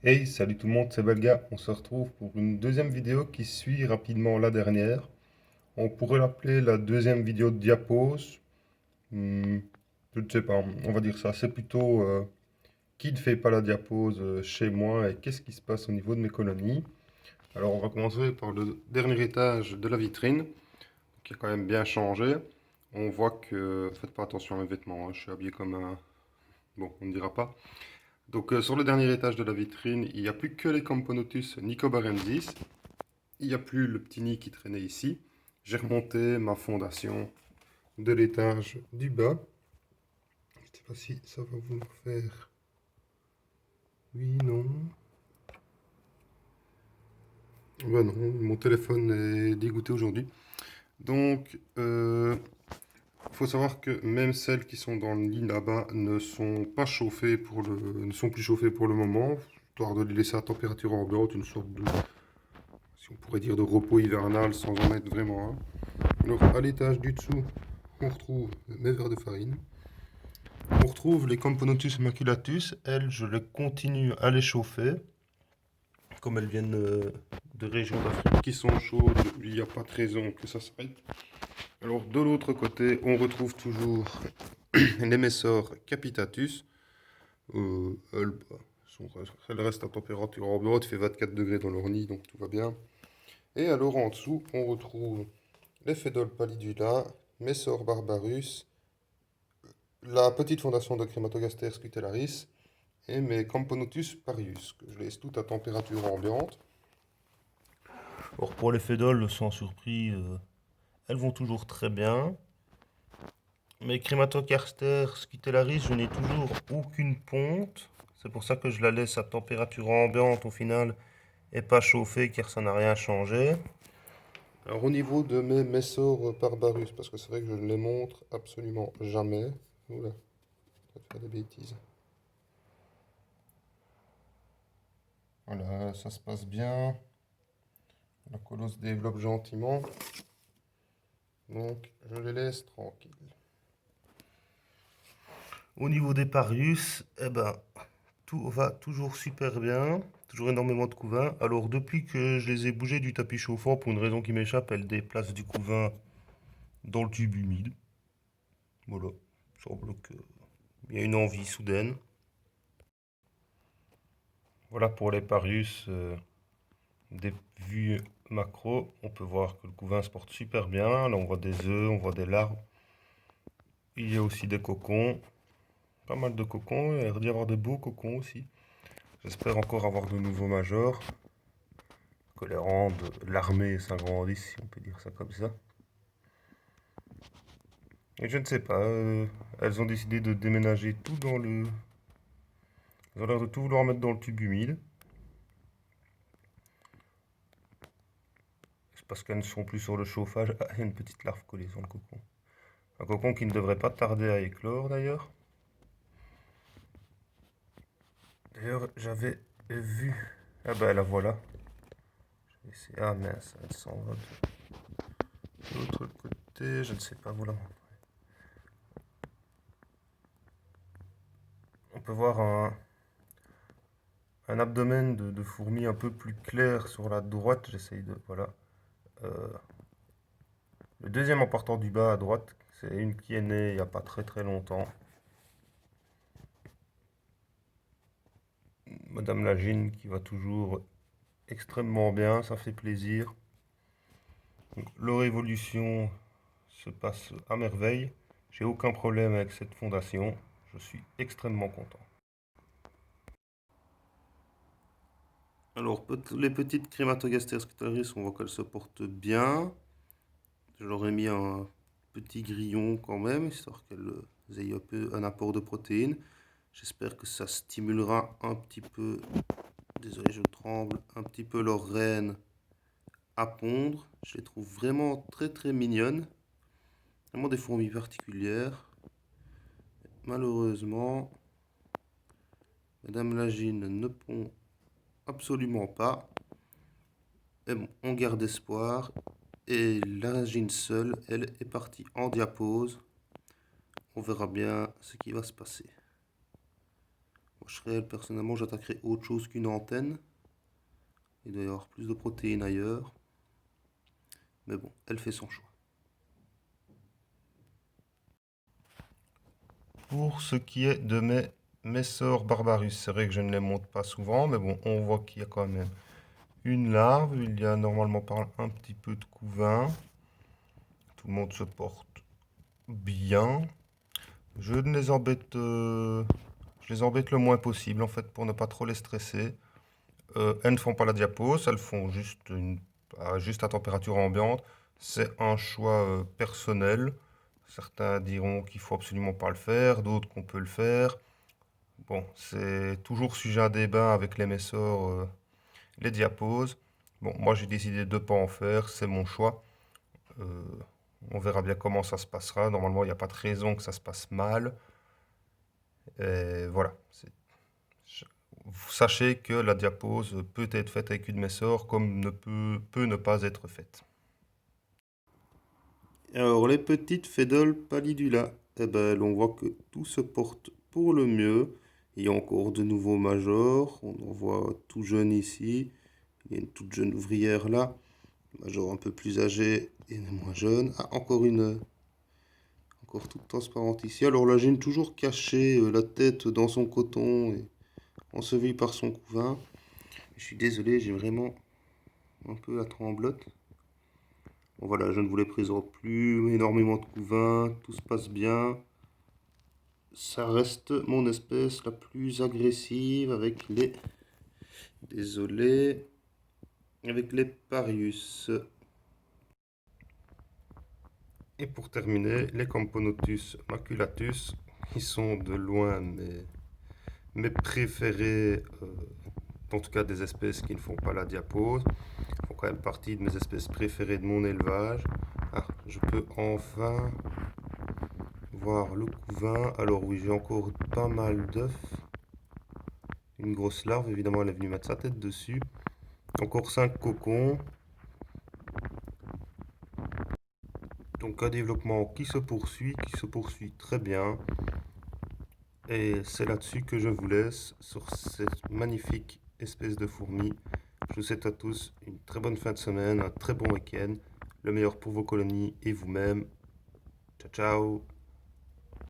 Hey, salut tout le monde, c'est Belga. On se retrouve pour une deuxième vidéo qui suit rapidement la dernière. On pourrait l'appeler la deuxième vidéo de diapose. Hmm, je ne sais pas, on va dire ça. C'est plutôt qui ne fait pas la diapose chez moi et qu'est-ce qui se passe au niveau de mes colonies. Alors, on va commencer par le dernier étage de la vitrine, qui a quand même bien changé. On voit que, faites pas attention à mes vêtements, hein, je suis habillé comme un... Bon, on ne dira pas. Donc, sur le dernier étage de la vitrine, il n'y a plus que les Camponotus nicobarensis. Il n'y a plus le petit nid qui traînait ici. J'ai remonté ma fondation de l'étage du bas. Je ne sais pas si ça va vous faire. Oui, non. Ben non, mon téléphone est dégoûté aujourd'hui. Donc, faut savoir que même celles qui sont dans le lit là-bas ne sont pas chauffées ne sont plus chauffées pour le moment, histoire de les laisser à température ambiante, une sorte de, si on pourrait dire, de repos hivernal sans en être vraiment un. Alors, à l'étage du dessous, on retrouve mes verres de farine. On retrouve les Camponotus maculatus. Elles, je les continue à les chauffer. Comme elles viennent de régions d'Afrique qui sont chaudes, il n'y a pas de raison que ça s'arrête. Alors, de l'autre côté, on retrouve toujours les Messor capitatus. Elles restent à température ambiante, il fait 24 degrés dans leur nid, donc tout va bien. Et alors, en dessous, on retrouve les Phédol pallidula, Messor barbarus, la petite fondation de Crématogaster scutellaris et mes Camponotus parius, que je laisse tout à température ambiante. Or pour les fédoles, sans surprise, elles vont toujours très bien. Mes Crématogaster scutellaris, je n'ai toujours aucune ponte. C'est pour ça que je la laisse à température ambiante au final et pas chauffée car ça n'a rien changé. Alors au niveau de mes Messor barbarus, parce que c'est vrai que je ne les montre absolument jamais. Oula, ça fait des bêtises. Voilà, ça se passe bien. La colo se développe gentiment. Donc, je les laisse tranquilles. Au niveau des Parius, eh ben, tout va toujours super bien. Toujours énormément de couvains. Alors, depuis que je les ai bougés du tapis chauffant, pour une raison qui m'échappe, elles déplacent du couvain dans le tube humide. Voilà. Il semble qu'il y a une envie soudaine. Voilà pour les Parius. Des vues macro, on peut voir que le couvain se porte super bien. Là, on voit des œufs, on voit des larves. Il y a aussi des cocons. Pas mal de cocons, il y a l'air d'y avoir de beaux cocons aussi. J'espère encore avoir de nouveaux majors. Que les rangs de l'armée s'agrandissent, si on peut dire ça comme ça. Et je ne sais pas, elles ont décidé de déménager tout dans le... Elles ont l'air de tout vouloir mettre dans le tube humide. C'est parce qu'elles ne sont plus sur le chauffage. Ah, il y a une petite larve collée sur le cocon. Un cocon qui ne devrait pas tarder à éclore d'ailleurs. D'ailleurs, j'avais vu... Ah bah la voilà. Ah mince, elle s'en va de l'autre côté, je ne sais pas vous la montrer. On peut voir un abdomen de fourmi un peu plus clair sur la droite. J'essaye de... Voilà. Euh, le deuxième en partant du bas à droite, c'est une qui est née il n'y a pas très très longtemps. Madame Lagine qui va toujours extrêmement bien, ça fait plaisir. Donc, leur évolution se passe à merveille. J'ai aucun problème avec cette fondation. Je suis extrêmement content. Alors, les petites Crématogaster scutellaris, on voit qu'elles se portent bien. Je leur ai mis un petit grillon quand même, histoire qu'elles aient un peu un apport de protéines. J'espère que ça stimulera un petit peu, désolé je tremble, un petit peu leurs reines à pondre. Je les trouve vraiment très très mignonnes. Vraiment des fourmis particulières. Malheureusement, Madame Lagine ne pond absolument pas. Mais bon, on garde espoir. Et Lagine seule, elle, est partie en diapose. On verra bien ce qui va se passer. Personnellement, j'attaquerais autre chose qu'une antenne. Il doit y avoir plus de protéines ailleurs. Mais bon, elle fait son choix. Pour ce qui est de mes Messor barbarus, c'est vrai que je ne les monte pas souvent, mais bon, on voit qu'il y a quand même une larve. Il y a normalement un petit peu de couvain. Tout le monde se porte bien. Je ne les embête, je les embête le moins possible en fait pour ne pas trop les stresser. Elles ne font pas la diapose, elles font juste à température ambiante. C'est un choix personnel. Certains diront qu'il faut absolument pas le faire, d'autres qu'on peut le faire. Bon, c'est toujours sujet à débat avec les Messor, les diaposes. Bon, moi j'ai décidé de ne pas en faire, c'est mon choix. Euh, on verra bien comment ça se passera. Normalement, il n'y a pas de raison que ça se passe mal. Et voilà. Sachez que la diapose peut être faite avec une Messor comme peut ne pas être faite. Alors, les petites Fédoles pallidula, eh ben, on voit que tout se porte pour le mieux. Il y a encore de nouveaux majors. On en voit tout jeune ici. Il y a une toute jeune ouvrière là. Major un peu plus âgé et une moins jeune. Ah, encore toute transparente ici. Alors, la gêne toujours cachée, la tête dans son coton et ensevelie par son couvain. Je suis désolé, j'ai vraiment un peu la tremblote. Bon, voilà, je ne vous les présente plus, énormément de couvains, tout se passe bien. Ça reste mon espèce la plus agressive avec les... Désolé, avec les Parius. Et pour terminer, les Camponotus maculatus, ils sont de loin mes préférés, en tout cas des espèces qui ne font pas la diapose. Ils font quand même partie de mes espèces préférées de mon élevage. Ah, je peux enfin voir le couvain. Alors oui, j'ai encore pas mal d'œufs. Une grosse larve, évidemment, elle est venue mettre sa tête dessus. Encore 5 cocons. Donc un développement qui se poursuit très bien. Et c'est là-dessus que je vous laisse, sur cette magnifique espèce de fourmi. Je vous souhaite à tous une très bonne fin de semaine, un très bon week-end, le meilleur pour vos colonies et vous-même. Ciao, ciao!